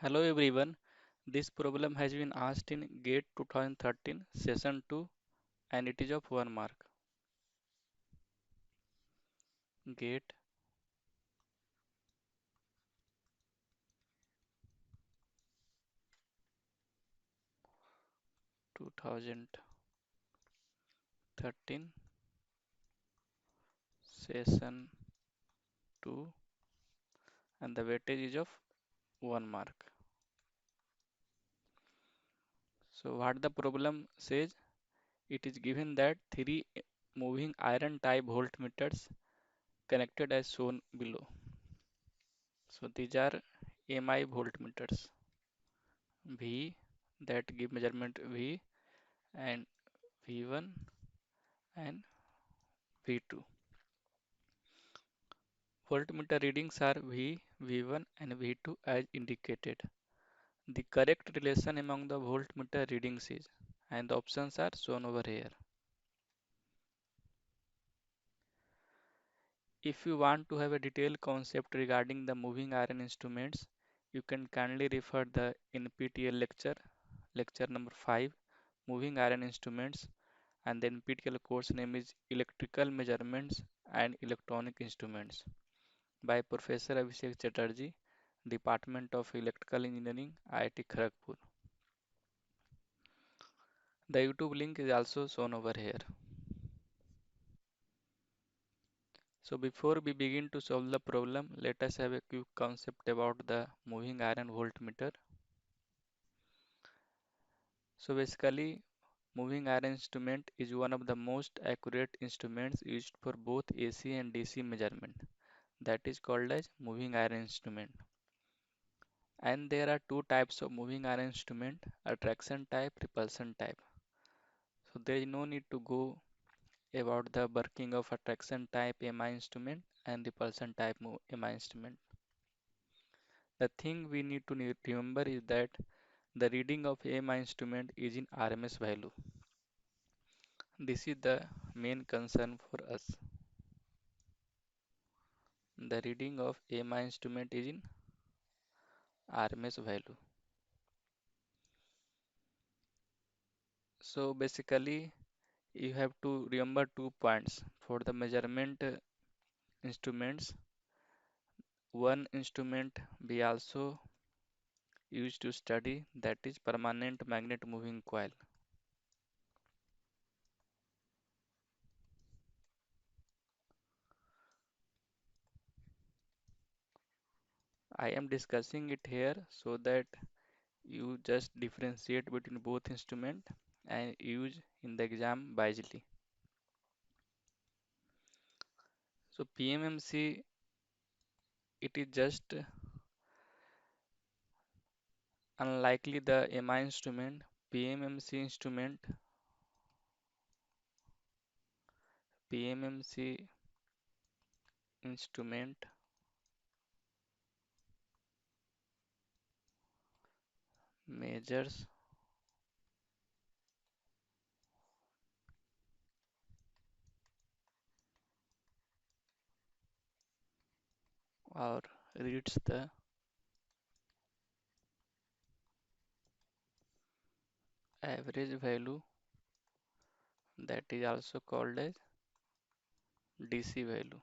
Hello everyone. This problem has been asked in GATE 2013 session 2 and it is of 1 mark. GATE 2013 session 2 and the weightage is of 1 mark. So what the problem says, it is given that three moving iron type voltmeters connected as shown below. So these are MI voltmeters. V that give measurement V and V1 and V2. Voltmeter readings are V, V1 and V2 as indicated. The correct relation among the voltmeter readings is, and the options are shown over here. If you want to have a detailed concept regarding the moving iron instruments, you can kindly refer the NPTEL lecture, lecture number 5, moving iron instruments, and the NPTEL course name is Electrical Measurements and Electronic Instruments by Professor Abhishek Chatterjee, Department of Electrical Engineering, IIT Kharagpur. The YouTube link is also shown over here. So before we begin to solve the problem, let us have a quick concept about the moving iron voltmeter. So basically, moving iron instrument is one of the most accurate instruments used for both AC and DC measurement. That is called as moving iron instrument. And there are two types of moving iron instrument, attraction type, repulsion type. So there is no need to go about the working of attraction type MI instrument and repulsion type MI instrument. The thing we need to remember is that the reading of MI instrument is in RMS value. This is the main concern for us. The reading of MI instrument is in RMS value. So basically you have to remember 2 points for the measurement instruments. One instrument we also used to study, that is permanent magnet moving coil. I am discussing it here so that you just differentiate between both instrument and use in the exam wisely. So PMMC, it is just unlikely the MI instrument. PMMC instrument, PMMC instrument measures or reads the average value, that is also called as DC value.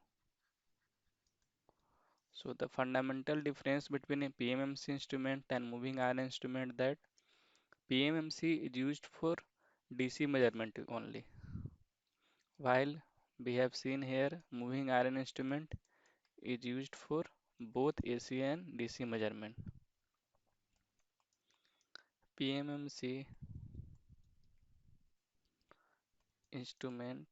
So the fundamental difference between a PMMC instrument and moving iron instrument, that PMMC is used for DC measurement only, while we have seen here moving iron instrument is used for both AC and DC measurement. PMMC instrument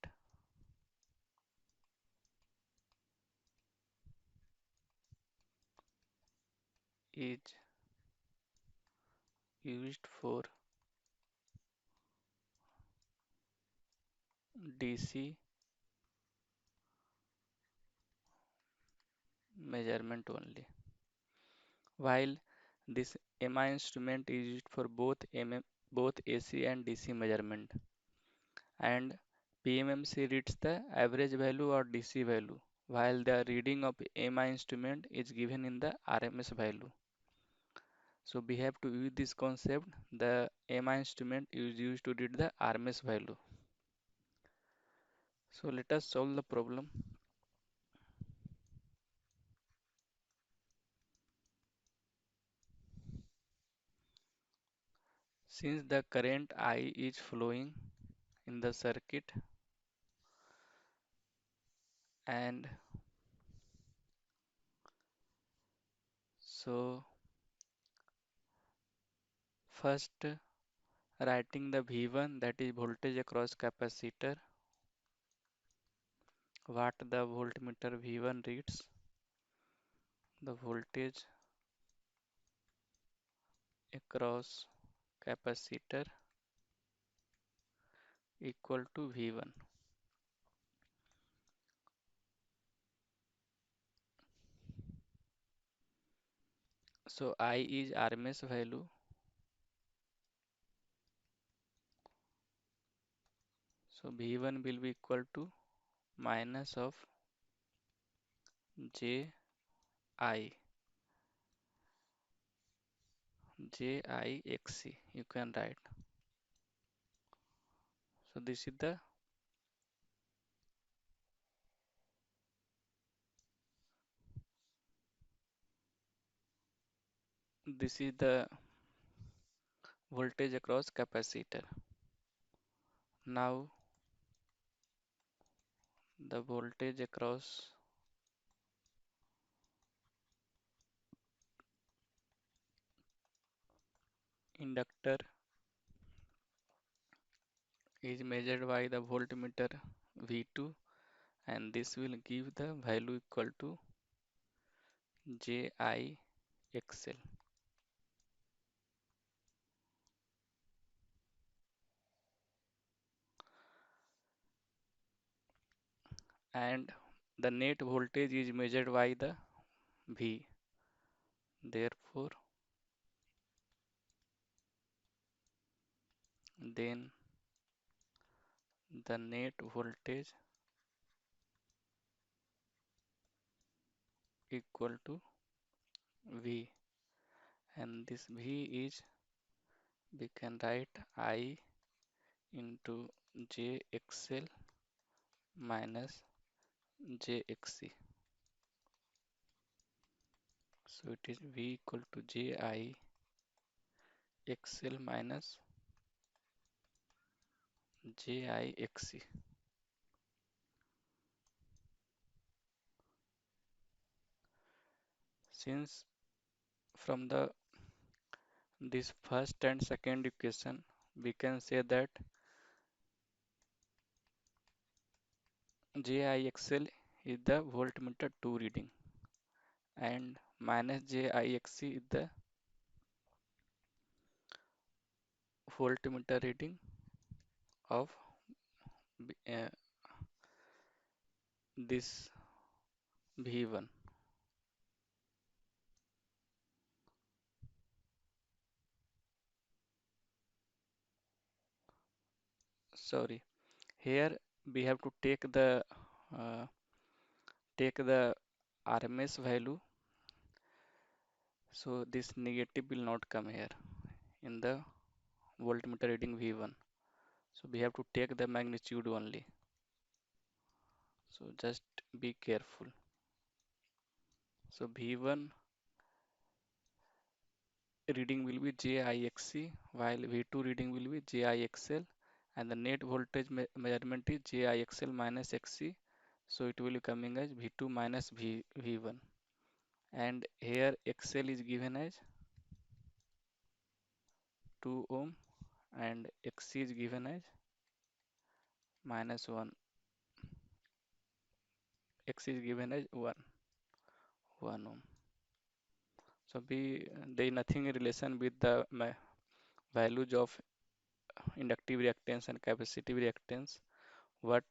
is used for DC measurement only, while this MI instrument is used for both AC and DC measurement, and PMMC reads the average value or DC value, while the reading of MI instrument is given in the RMS value. So we have to use this concept. The MI instrument is used to read the RMS value. So let us solve the problem. Since the current I is flowing in the circuit and so first writing the V1, that is voltage across capacitor, what the voltmeter V1 reads, the voltage across capacitor equal to V1. So I is RMS value. So V1 will be equal to minus of J I JIXC, you can write. So this is the voltage across capacitor. Now the voltage across inductor is measured by the voltmeter V2, and this will give the value equal to JIXL. And the net voltage is measured by the V. Therefore, then the net voltage equal to V, and this V is, we can write I into JXL minus JXC. So it is V equal to JIXL minus JIXC. Since from the this first and second equation we can say that JIXL is the voltmeter 2 reading and minus JIXC is the voltmeter reading of this V1. Sorry, here we have to uh, take the RMS value, so this negative will not come here in the voltmeter reading V1. So we have to take the magnitude only. So just be careful. So V1 reading will be JIXC while V2 reading will be JIXL, and the net voltage measurement is JIXL minus XC. So it will be coming as V2 minus V1, and here XL is given as 2 ohm and XC is given as minus 1. X is given as 1 ohm. So there is nothing in relation with the values of inductive reactance and capacitive reactance. What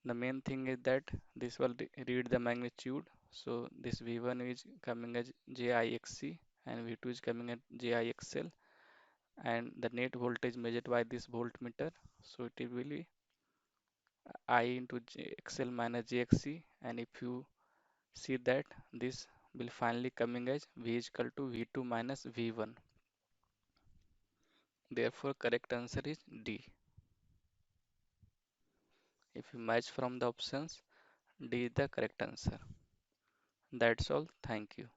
the main thing is that this will read the magnitude. So this V1 is coming as JIXC and V2 is coming at JIXL, and the net voltage measured by this voltmeter. So it will be I into XL minus JXC, and if you see that this will finally coming as V is equal to V2 minus V1. Therefore, correct answer is D. If you match from the options, D is the correct answer. That's all. Thank you.